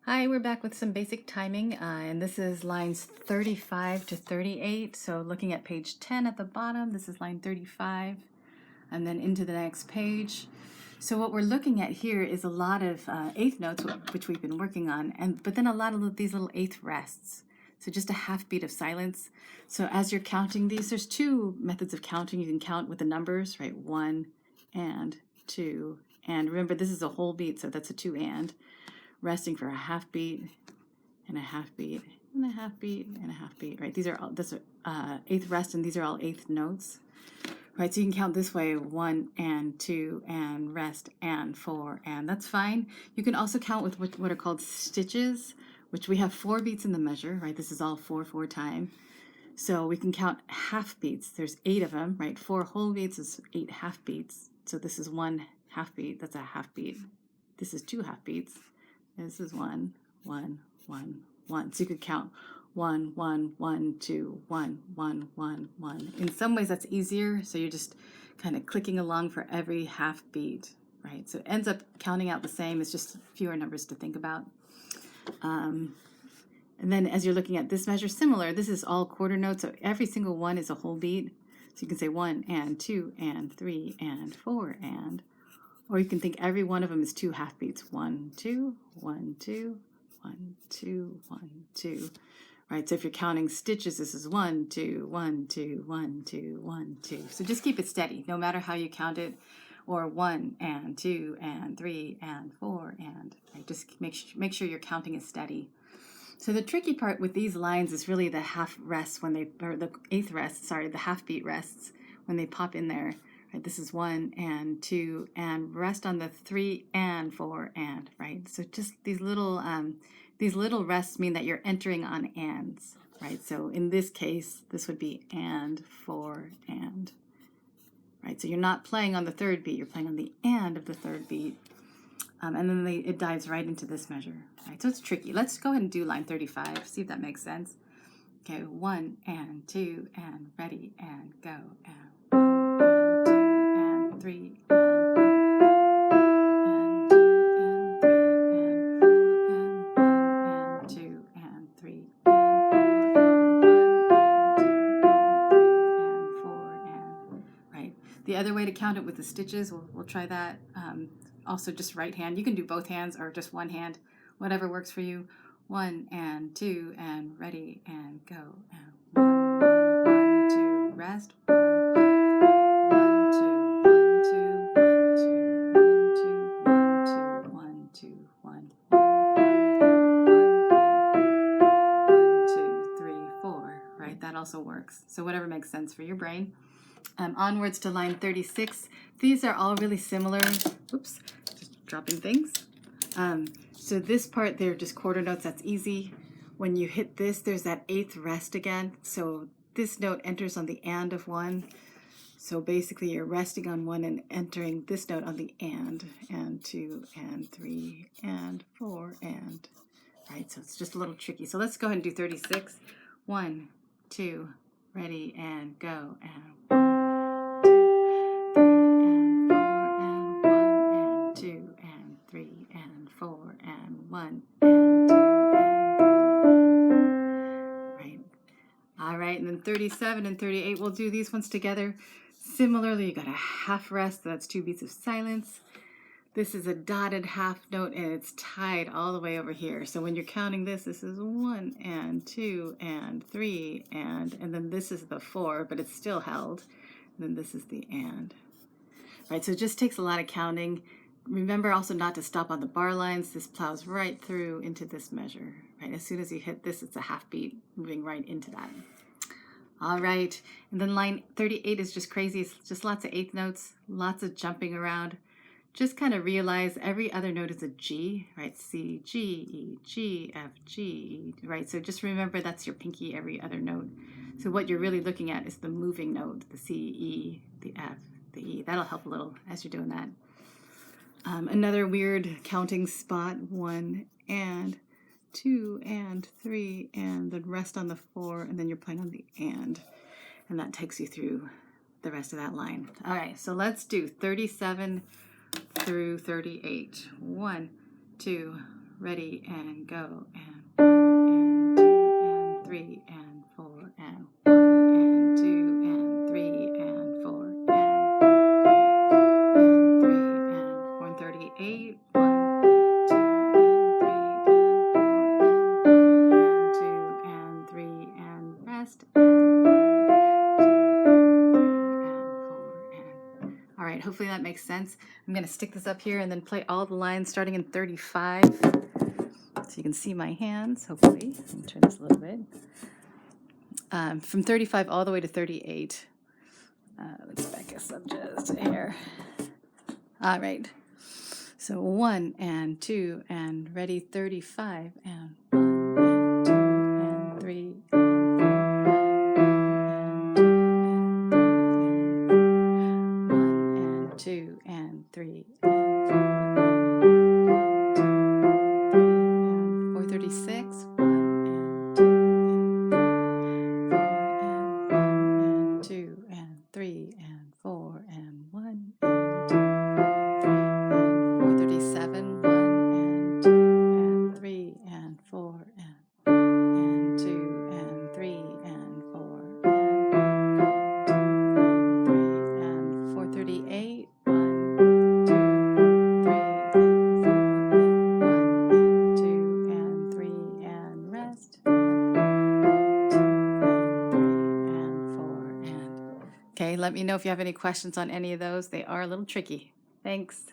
Hi, we're back with some basic timing, and this is lines 35 to 38. So looking at page 10 at the bottom, this is line 35, and then into the next page. So what we're looking at here is a lot of eighth notes, which we've been working on, but then a lot of these little eighth rests. So just a half beat of silence. So as you're counting these, there's two methods of counting. You can count with the numbers, right? 1 and 2, and remember this is a whole beat, so that's a 2 and. Resting for a half beat and a half beat and a half beat and a half beat, right? These are all, this eighth rest, and these are all eighth notes, right? So you can count this way: 1 and 2 and rest and 4, and that's fine. You can also count with what are called stitches, which we have 4 beats in the measure, right? This is all 4/4 time. So we can count half beats. There's 8 of them, right? 4 whole beats is 8 half beats. So this is 1 half beat. That's a half beat. This is 2 half beats. This is 1, 1, 1, 1. So you could count 1, 1, 1, 2, 1, 1, 1, 1. In some ways that's easier, so you're just kind of clicking along for every half beat, right? So it ends up counting out the same. It's just fewer numbers to think about. And then as you're looking at this measure, similar, this is all quarter notes, so every single one is a whole beat. So you can say 1 and 2 and 3 and 4 and, or you can think every one of them is 2 half beats. 1, 2, 1, 2, 1, 2, 1, 2. Right, so if you're counting stitches, this is 1, 2, 1, 2, 1, 2, 1, 2. So just keep it steady, no matter how you count it, or 1 and 2 and 3 and 4 and, right, just make sure you're counting it steady. So the tricky part with these lines is really the half rests when they, or the eighth rest, sorry, the half beat rests when they pop in there. Right, this is 1 and 2 and rest on the 3 and 4 and, right? So just these little rests mean that you're entering on ands, right? So in this case, this would be and 4 and, right? So you're not playing on the third beat, you're playing on the and of the third beat. And then it dives right into this measure, right? So it's tricky. Let's go ahead and do line 35, see if that makes sense. Okay, 1 and 2 and ready and go and 1 and 2 and 3 and 2 and 3 and 4 and 1 and 2 and 3 and 4 and, right? The other way to count it with the stitches, we'll try that. Also just right hand. You can do both hands or just one hand, whatever works for you. 1 and 2 and ready and go and 1, 1, 2, rest. 1, 2, 1, 2, 1, 2, 1, 2, 1, 2, 3, 4. Right, that also works. So whatever makes sense for your brain. Onwards to line 36. These are all really similar. Oops, just dropping things. So this part, they're just quarter notes. That's easy. When you hit this, there's that eighth rest again. So this note enters on the and of 1. So basically you're resting on 1 and entering this note on the and 2 and 3 and 4 and, right? So it's just a little tricky. So let's go ahead and do 36. 1, 2, ready and go and 1, 2 and 3 and 4 and 1 and 2 and 3 and, right? All right, and then 37 and 38, we'll do these ones together. Similarly, you got a half rest, that's 2 beats of silence. This is a dotted half note, and it's tied all the way over here. So when you're counting this, this is 1 and 2 and 3 and then this is the 4, but it's still held. And then this is the and. Right, so it just takes a lot of counting. Remember also not to stop on the bar lines. This plows right through into this measure. Right, as soon as you hit this, it's a half beat moving right into that. All right, and then line 38 is just crazy. It's just lots of eighth notes, lots of jumping around. Just kind of realize every other note is a G, right? C, G, E, G, F, G, E, right? So just remember that's your pinky, every other note. So what you're really looking at is the moving note, the C, E, the F, the E. That'll help a little as you're doing that. Another weird counting spot: 1 and 2 and 3 and then rest on the 4, and then you're playing on the and that takes you through the rest of that line. All right, so let's do 37 through 38. 1, 2, ready, and go, and 1 and 2 and 3 and 4 and 1 and 2 and 3 and 4 and 3 and 438, 1, 2 and 3 and 4 and 1 and 2 and 3 and rest, and 1, 2 and 3 and 4 and. All right, hopefully that makes sense. I'm going to stick this up here and then play all the lines starting in 35. So you can see my hands, hopefully. Let me turn this a little bit. From 35 all the way to 38. Let's back us up just a hair. All right. So 1 and 2 and ready, 35 and 1 and 2 and 3 and 4 and 2 and 3 and 436, 1 and 2 and 2 and 3 and 4 and 1 and 2 and 437, 1 and 2 and 3 and 4 and 2 and 3 and 4 and 438, 1 and 2 and 3 and 4 and 1 and 2 and 3 and rest, and 2 and 4 and. Okay, let me know if you have any questions on any of those. They are a little tricky. Thanks.